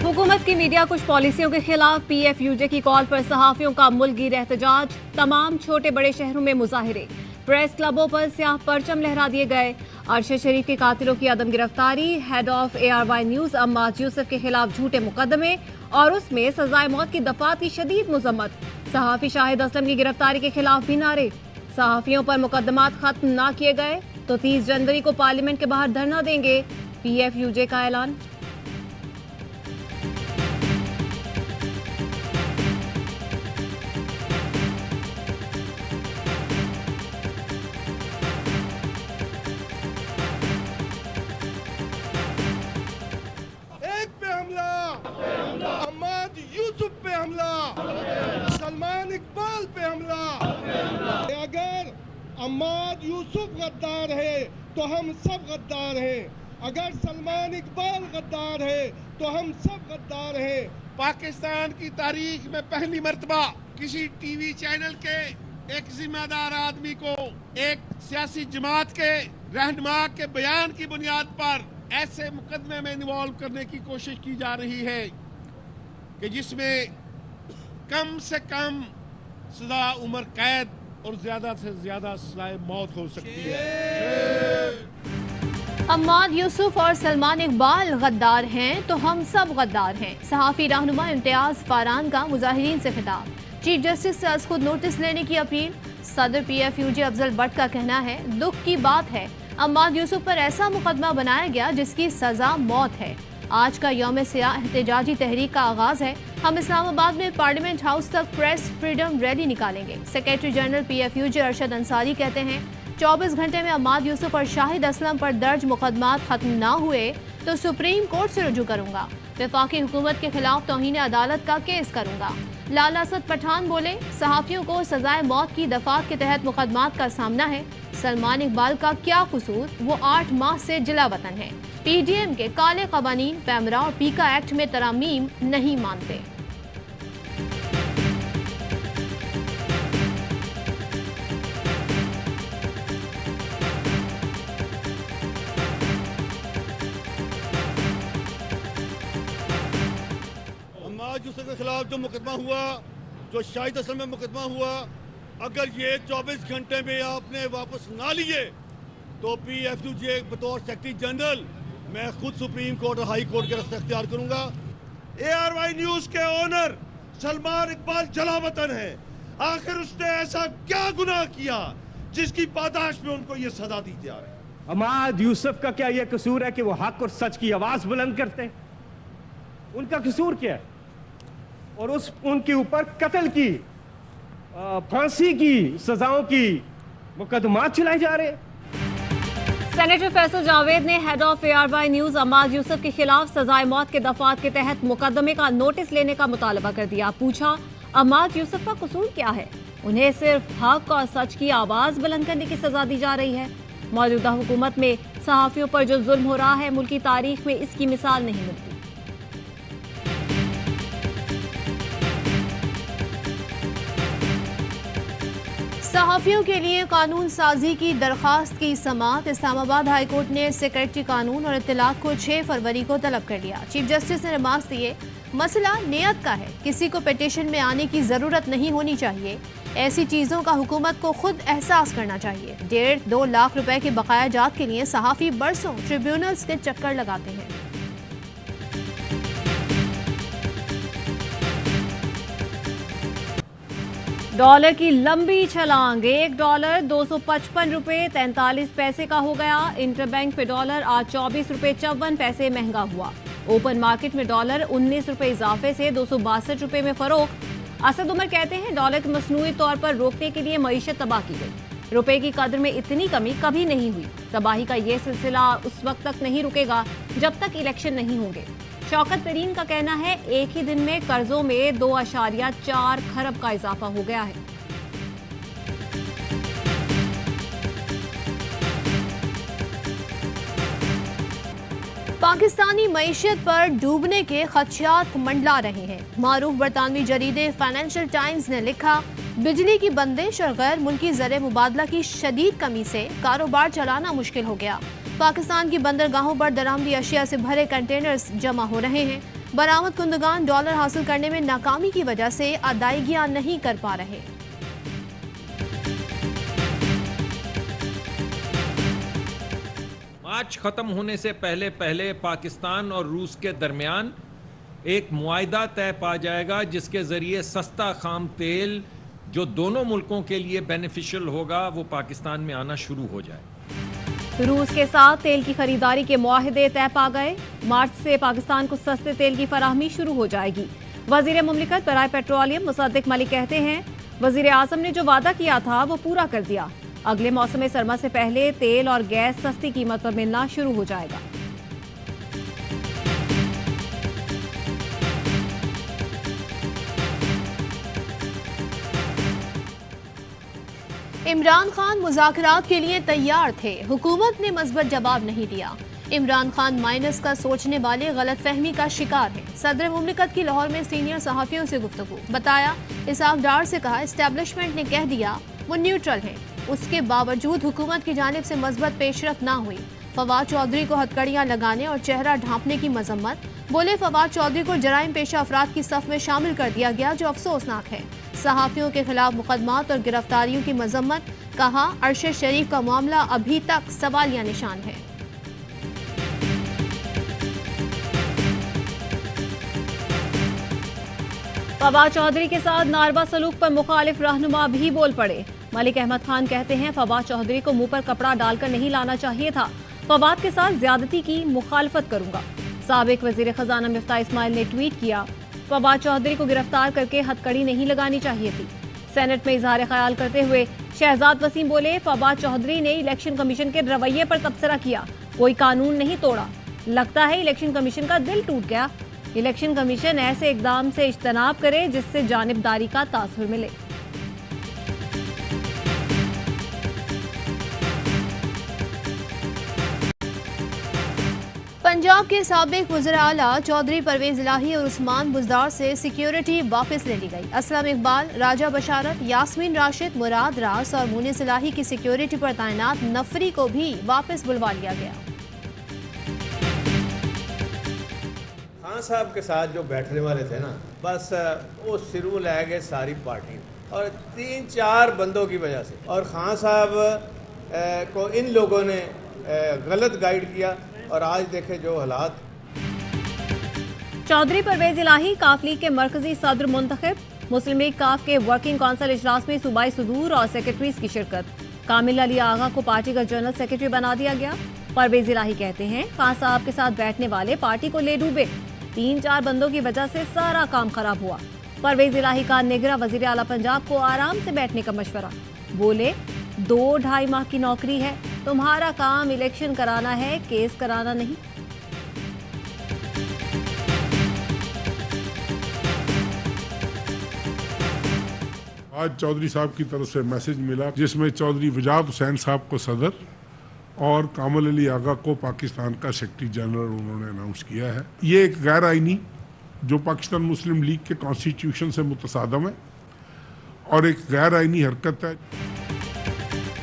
हुकूमत की मीडिया कुछ पॉलिसियों के खिलाफ PFUJ की कॉल पर सहाफियों का मुल्क-गिर एहतजाज। तमाम छोटे बड़े शहरों में मुजाहिरे, प्रेस क्लबों पर स्याह परचम लहरा दिए गए। अरशद शरीफ के कातिलों की अदम गिरफ्तारी, head of ARY news Ammad Yusuf के खिलाफ झूठे मुकदमे और उसमें सजाए मौत की दफात की शदीद मुजम्मत। सहाफी शाहिद असलम की गिरफ्तारी के खिलाफ भी नारे। सहाफियों पर मुकदमात खत्म न किए गए तो 30 जनवरी को पार्लियामेंट के बाहर धरना देंगे, PFUJ का ऐलान। अम्माद यूसुफ पे हमला, सलमान इकबाल पे हमला। अगर अम्माद यूसुफ गद्दार है तो हम सब गद्दार हैं। अगर सलमान इकबाल गद्दार है तो हम सब गद्दार हैं। पाकिस्तान की तारीख में पहली मर्तबा किसी टीवी चैनल के एक जिम्मेदार आदमी को एक सियासी जमात के रहनुमा के बयान की बुनियाद पर ऐसे मुकदमे में इन्वॉल्व करने की कोशिश की जा रही है कि जिसमें कम से कम सजा उम्र कैद और ज्यादा से ज्यादा सजाए मौत हो सकती है। अम्माद यूसुफ और सलमान इकबाल गद्दार हैं तो हम सब गद्दार हैं। सहाफी रहनुमा इम्तियाज फारान का मुजाहिरीन से खिताब। चीफ जस्टिस से आज खुद नोटिस लेने की अपील। सदर PFUJ अफजल भट्ट का कहना है, दुख की बात है अम्माद यूसुफ पर ऐसा मुकदमा बनाया गया जिसकी सजा मौत है। आज का यौम सियाह एहतजाजी तहरीक का आगाज है। हम इस्लामाबाद में पार्लियामेंट हाउस तक प्रेस फ्रीडम रैली निकालेंगे। Secretary general PFUJ Arshad Ansari कहते हैं, 24 घंटे में अम्माद यूसुफ और शाहिद असलम पर दर्ज मुकदमात खत्म न हुए तो सुप्रीम कोर्ट से रुजू करूंगा। वफाकी हुकूमत के खिलाफ तौहीन अदालत का केस करूंगा। लाला असद पठान बोले, सहाफियों को सजाए मौत की दफात के तहत मुकदमात का सामना है। सलमान इकबाल का क्या कसूर, वो 8 माह से जिला वतन है। PDM के काले कवानीन, पैमरा और पीका एक्ट में तरामीम नहीं मानते। अम्माद यूसुफ के खिलाफ जो मुकदमा हुआ, जो शाहिद असलम में मुकदमा हुआ, अगर ये 24 घंटे में आपने वापस ना लिए तो PFUJ बतौर सेक्रेटरी जनरल मैं खुद सुप्रीम कोर्ट और हाई कोर्ट के रास्ते अख्तियार करूंगा। ARY न्यूज के ओनर सलमान इकबाल जला वतन है। आखिर उसने ऐसा क्या गुनाह किया जिसकी पादाश में उनको ये सजा दी जा रही है? अम्माद यूसुफ का क्या यह कसूर है कि वो हक और सच की आवाज बुलंद करते हैं? उनका कसूर क्या है? और उनके ऊपर कत्ल की, फांसी की सजाओं की मुकदमात चलाए जा रहे हैं। सेनेटर फैसल जावेद ने head of ARY news Ammad Yusuf के खिलाफ सजाए मौत के दफात के तहत मुकदमे का नोटिस लेने का मुतालबा कर दिया। पूछा, अम्माद यूसुफ का कसूर क्या है? उन्हें सिर्फ हक और सच की आवाज बुलंद करने की सजा दी जा रही है। मौजूदा हुकूमत में सहाफियों पर जो जुल्म हो रहा है, मुल्क की तारीख में इसकी मिसाल नहीं मिलती। सहाफियों के लिए कानून साजी की दरखास्त की समाअत। इस्लामाबाद हाई कोर्ट ने सेक्रेटरी कानून और इत्तलात को 6 फरवरी को तलब कर लिया। चीफ जस्टिस ने रिमार्क्स दिए, मसला नियत का है, किसी को पिटीशन में आने की जरूरत नहीं होनी चाहिए। ऐसी चीजों का हुकूमत को खुद एहसास करना चाहिए। 1.5-2 लाख रुपए के बकाया जात के लिए सहाफी बरसों ट्रिब्यूनल्स के चक्कर लगाते हैं। डॉलर की लंबी छलांग, $1 255.43 का हो गया। इंटरबैंक पे डॉलर आज ₹24.54 महंगा हुआ। ओपन मार्केट में डॉलर ₹19 इजाफे से ₹262 में फरोख्त। असद उमर कहते हैं, डॉलर की मसनूई तौर पर रोकने के लिए मईशत तबाह की गई। रुपए की कदर में इतनी कमी कभी नहीं हुई। तबाही का ये सिलसिला उस वक्त तक नहीं रुकेगा जब तक इलेक्शन नहीं होंगे। शौकत तरीन का कहना है, एक ही दिन में कर्जों में 2.4 खरब का इजाफा हो गया है। पाकिस्तानी मईशत पर डूबने के खदशात मंडला रहे हैं। मारूफ बरतानवी जरीदे फाइनेंशियल टाइम्स ने लिखा, बिजली की बंदिश और गैर मुल्की ज़र मुबादला की शदीद कमी से कारोबार चलाना मुश्किल हो गया। पाकिस्तान की बंदरगाहों पर दरामदी अशिया से भरे कंटेनर्स जमा हो रहे हैं। बरामद कुंदगान डॉलर हासिल करने में नाकामी की वजह से अदायगियां नहीं कर पा रहे। मार्च खत्म होने से पहले पहले पाकिस्तान और रूस के दरमियान एक मुआहिदा तय पा जाएगा, जिसके जरिए सस्ता खाम तेल जो दोनों मुल्कों के लिए बेनिफिशियल होगा वो पाकिस्तान में आना शुरू हो जाए। रूस के साथ तेल की खरीदारी के मुआहिदे तय पा गए। मार्च से पाकिस्तान को सस्ते तेल की फराहमी शुरू हो जाएगी। वजीर मुमलिकत बराए पेट्रोलियम मुसद्दिक मलिक कहते हैं, वजीर आजम ने जो वादा किया था वो पूरा कर दिया। अगले मौसम सरमा से पहले तेल और गैस सस्ती कीमत पर मिलना शुरू हो जाएगा। इमरान खान मुज़ाकरात के लिए तैयार थे, हुकूमत ने मज़बूत जवाब नहीं दिया। इमरान खान माइनस का सोचने वाले गलतफहमी का शिकार है। सदर मुमलिकत की लाहौर में सीनियर सहाफ़ियों से गुफ्तगू। बताया, इसहाक डार से कहा इस्टेब्लिशमेंट ने कह दिया वो न्यूट्रल है, उसके बावजूद हुकूमत की जानिब से मज़बूत पेशरफ ना हुई। फवाद चौधरी को हथकड़ियाँ लगाने और चेहरा ढांपने की मजम्मत। बोले, फवाद चौधरी को जराइम पेशा अफराद की सफ में शामिल कर दिया गया, जो अफसोसनाक है। सहाफ़ियों के खिलाफ मुकदमात और गिरफ्तारियों की मजम्मत। कहा, अरशद शरीफ का मामला अभी तक सवालिया निशान है। फवाद चौधरी के साथ नारवा सलूक पर मुखालिफ रहनुमा भी बोल पड़े। मलिक अहमद खान कहते हैं, फवाद चौधरी को मुंह पर कपड़ा डालकर नहीं लाना चाहिए था। फवाद के साथ ज्यादती की मुखालफत करूंगा। साबिक वजीर खजाना मिफ्ता इस्माइल ने ट्वीट किया, फवाद चौधरी को गिरफ्तार करके हथकड़ी नहीं लगानी चाहिए थी। सेनेट में इजहार ख्याल करते हुए शहजाद वसीम बोले, फवाद चौधरी ने इलेक्शन कमीशन के रवैये पर तबसरा किया, कोई कानून नहीं तोड़ा। लगता है इलेक्शन कमीशन का दिल टूट गया। इलेक्शन कमीशन ऐसे इकदाम से इज्तनाब करे जिससे जानिबदारी का तासुर मिले। पंजाब के साबिक वज़ीर आला चौधरी परवेज इलाही और उस्मान बुज़दार से सिक्योरिटी वापस ले ली गई। असलम इकबाल, राजा बशारत, यास्मीन राशिद, मुराद रास और मुनीस इलाही की सिक्योरिटी पर तैनात नफरी को भी वापस बुलवा लिया गया। खान साहब के साथ जो बैठने वाले थे ना, बस वो सिरू ले गए सारी पार्टी, और 3-4 बंदों की वजह से। और खान साहब को इन लोगों ने गलत गाइड किया, और आज देखे जो हालात। चौधरी परवेज इलाही काफ लीग के मरकजी सदर मुंतखब। मुस्लिम लीग काफ के वर्किंग काउंसिल इजलास में सूबाई सदूर और सेक्रेटरीज की शिरकत। कामिल अली आगा को पार्टी का जनरल सेक्रेटरी बना दिया गया। परवेज इलाही कहते हैं, खान साहब के साथ बैठने वाले पार्टी को ले डूबे। 3-4 बंदों की वजह से सारा काम खराब हुआ। परवेज इलाही का निगरां वजीर आला पंजाब को आराम से बैठने का मशवरा। बोले, 2-2.5 माह की नौकरी है, तुम्हारा काम इलेक्शन कराना है, केस कराना नहीं। आज चौधरी साहब की तरफ से मैसेज मिला, जिसमें चौधरी वजाहत हुसैन साहब को सदर और कामिल अली आगा को पाकिस्तान का सेक्रेटरी जनरल उन्होंने अनाउंस किया है। ये एक गैर आइनी, जो पाकिस्तान मुस्लिम लीग के कॉन्स्टिट्यूशन से मुतसादम है और एक गैर आइनी हरकत है।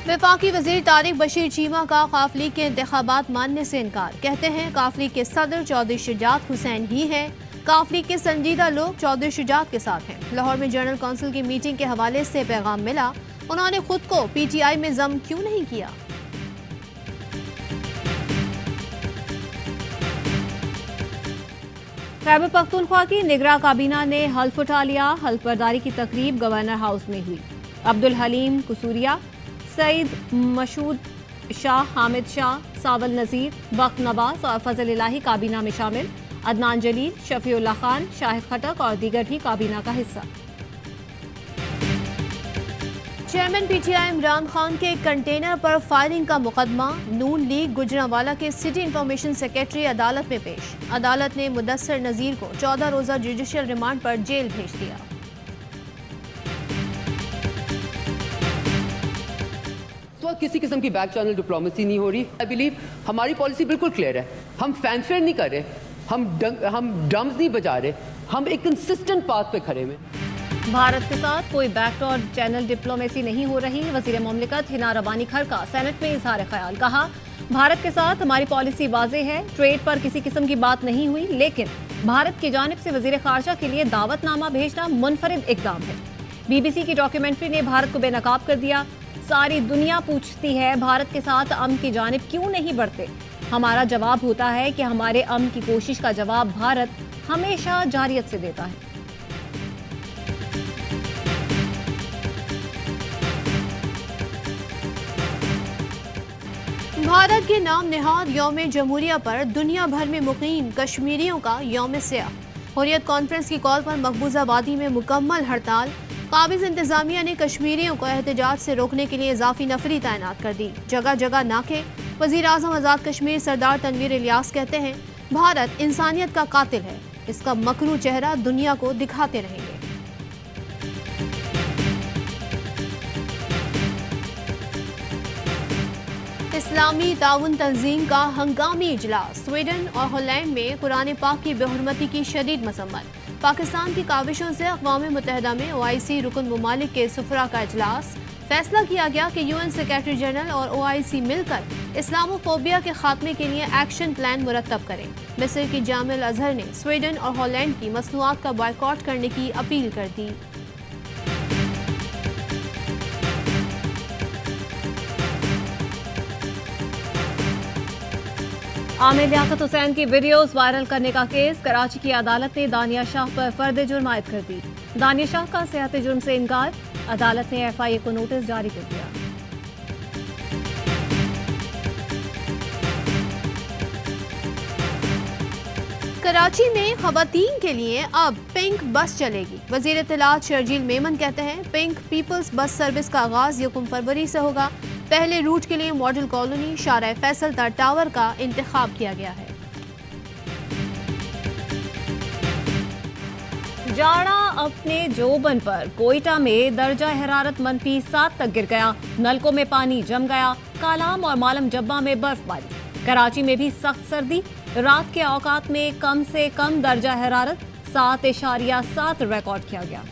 वफाकी वजीर तारिक बशीर चीमा का काफ लीग के इंतखाबात मानने से इनकार। कहते हैं, काफ लीग के सदर चौधरी शुजात हुसैन ही है। काफ लीग के संजीदा लोग चौधरी शुजात के साथ हैं। लाहौर में जनरल काउंसिल की मीटिंग के हवाले से पैगाम मिला, उन्होंने खुद को PTI में जम क्यों नहीं किया। खैबर पख्तूनख्वा की निगरां काबीना ने हल्फ उठा लिया। हल्फ बर्दारी की तकरीब गवर्नर हाउस में हुई। अब्दुल हलीम कुसूरिया, सईद मशूद शाह, हामिद शाह, सावल नज़ीर, वक्त नवाज और फजल इलाही काबीना में शामिल। अदनान जलील, शफीउल्लाह खान, शाहिद खटक और दीगर भी काबीना का हिस्सा। चेयरमैन PTI इमरान खान के कंटेनर पर फायरिंग का मुकदमा। नून लीग गुजरांवाला के सिटी इंफॉर्मेशन सेक्रेटरी अदालत में पेश। अदालत ने मुदस्सर नज़ीर को 14 रोज़ा जुडिशियल रिमांड पर जेल भेज दिया। तो किसी किस्म की बैक चैनल डिप्लोमेसी नहीं हो रही। आई बिलीव हमारी पॉलिसी बिल्कुल क्लियर है। हम फैनफेयर नहीं कर रहे, हम ड्रम्स नहीं बजा रहे, हम एक कंसिस्टेंट पाथ पे खड़े हैं। भारत के साथ कोई बैकडोर चैनल डिप्लोमेसी नहीं हो रही। वजीर मुमलिकत हिना रबानी खर का सेनेट में इजहार ख्याल। कहा, भारत के साथ हमारी पॉलिसी वाज़ेह है, ट्रेड पर किसी किस्म की बात नहीं हुई, लेकिन भारत की जानिब से वजीर खारजा के लिए दावतनामा भेजना मुनफरिद इकदाम है। BBC की डॉक्यूमेंट्री ने भारत को बेनकाब कर दिया। सारी दुनिया पूछती है भारत के साथ अमन की जानिब क्यों नहीं बढ़ते। हमारा जवाब होता है कि हमारे अमन की कोशिश का जवाब भारत हमेशा जारियत से देता है। भारत के नाम निहाद यौम जमहूरिया पर दुनिया भर में मुकीम कश्मीरियों का यौम सियाह। हुर्रियत कॉन्फ्रेंस की कॉल पर मकबूजा वादी में मुकम्मल हड़ताल। काबिज इंतजामिया ने कश्मीरियों को एहतजाज से रोकने के लिए इजाफी नफरी तैनात कर दी। जगह जगह नाके। वजीर आजम आज़ाद कश्मीर सरदार तनवीर इलियास कहते हैं भारत इंसानियत का कातिल है, इसका मकरू चेहरा दुनिया को दिखाते रहेंगे। इस्लामी ताउन तंजीम का हंगामी इजलास। स्वीडन और हॉलैंड में कुरान पाक की बेहुरमती की शदीद मसम्मत। पाकिस्तान की काविशों से अक़वाम मुत्तहिदा में OIC रुकन ममालिक के सुफरा का इजलास। फैसला किया गया कि UN सेक्रेटरी जनरल और OIC मिलकर इस्लामोफोबिया के खात्मे के लिए एक्शन प्लान मुरतब करें। मिस्र की जामिल अजहर ने स्वीडन और हॉलैंड की मसनूआत का बॉयकॉट करने की अपील कर दी। आमिर लियाकत हुसैन की वीडियोस वायरल करने का केस। कराची की अदालत ने दानिया शाह पर फर्द जुर्म आयद कर दी। दानिया शाह का सेहत जुर्म से इनकार। अदालत ने FIA को नोटिस जारी कर दिया। कराची में खवातीन के लिए अब पिंक बस चलेगी। वजीर इत्तलात शर्जील मेमन कहते हैं पिंक पीपल्स बस सर्विस का आगाज 1 फरवरी से होगा। पहले रूट के लिए मॉडल कॉलोनी शारा फैसल तर टावर का इंतखाब किया गया है। जाड़ा अपने जोबन पर। कोयटा में दर्जा हरारत -7 तक गिर गया। नलकों में पानी जम गया। कालाम और मालम जब्बा में बर्फबारी। कराची में भी सख्त सर्दी। रात के औकात में कम से कम दर्जा हरारत 7.7 रिकॉर्ड किया गया।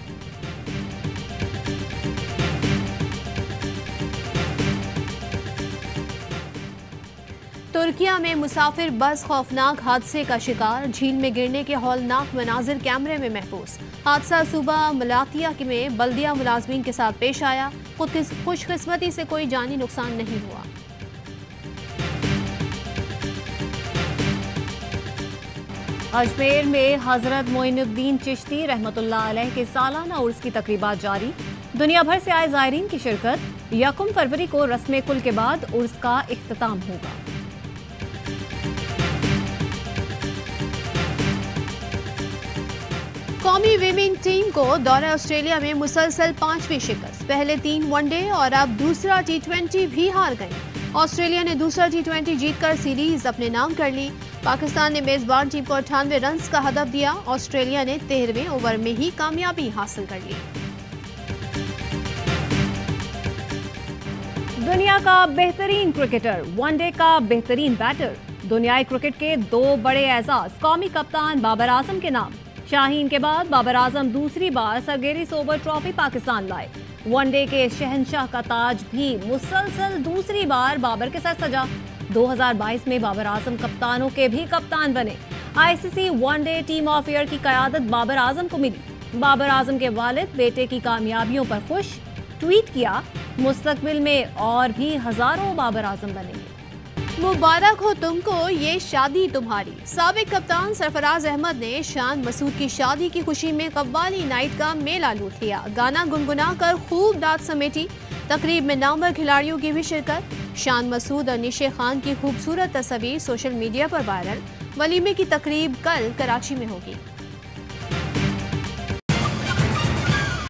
तुर्किया में मुसाफिर बस खौफनाक हादसे का शिकार। झील में गिरने के हौलनाक मनाजिर कैमरे में महफूज। हादसा सुबह मलातिया में बल्दिया मुलाजमीन के साथ पेश आया। खुशकिस्मती से कोई जानी नुकसान नहीं हुआ। अजमेर में हजरत मोइनुद्दीन चिश्ती रहमतुल्लाह अलैह के सालाना उर्स की तकरीबात जारी। दुनिया भर से आए ज़ायरीन की शिरकत। 1 फरवरी को रस्म कुल के बाद उर्स का इख्तिताम होगा। कौमी विमेन टीम को दौरे ऑस्ट्रेलिया में मुसलसल 5वीं शिकस्त। पहले 3 वनडे और अब दूसरा T20 भी हार गई। ऑस्ट्रेलिया ने दूसरा T20 जीतकर सीरीज अपने नाम कर ली। पाकिस्तान ने मेजबान टीम को 98 रन का हदफ दिया। ऑस्ट्रेलिया ने 13वें ओवर में ही कामयाबी हासिल कर ली। दुनिया का बेहतरीन क्रिकेटर, वनडे का बेहतरीन बैटर। दुनियाई क्रिकेट के 2 बड़े एजाज कौमी कप्तान बाबर आजम के नाम। शाहीन के बाद बाबर आजम दूसरी बार सरगेरी सोबर ट्रॉफी पाकिस्तान लाए। वनडे के शहंशाह का ताज भी मुसलसल दूसरी बार बाबर के साथ सजा। 2022 में बाबर आजम कप्तानों के भी कप्तान बने। ICC one day team of year की क़यादत बाबर आजम को मिली। बाबर आजम के वालिद बेटे की कामयाबियों पर खुश। ट्वीट किया, मुस्तकबिल में और भी हजारों बाबर आजम बनेंगे। मुबारक हो तुमको ये शादी तुम्हारी। साबिक कप्तान सरफराज अहमद ने शान मसूद की शादी की खुशी में कव्वाली नाइट का मेला लूट लिया। गाना गुनगुना कर खूब दाद समेटी। तकरीब में नामवर खिलाड़ियों की भी शिरकत। शान मसूद और निशे खान की खूबसूरत तस्वीर सोशल मीडिया पर वायरल। वलीमे की तकरीब कल कराची में होगी।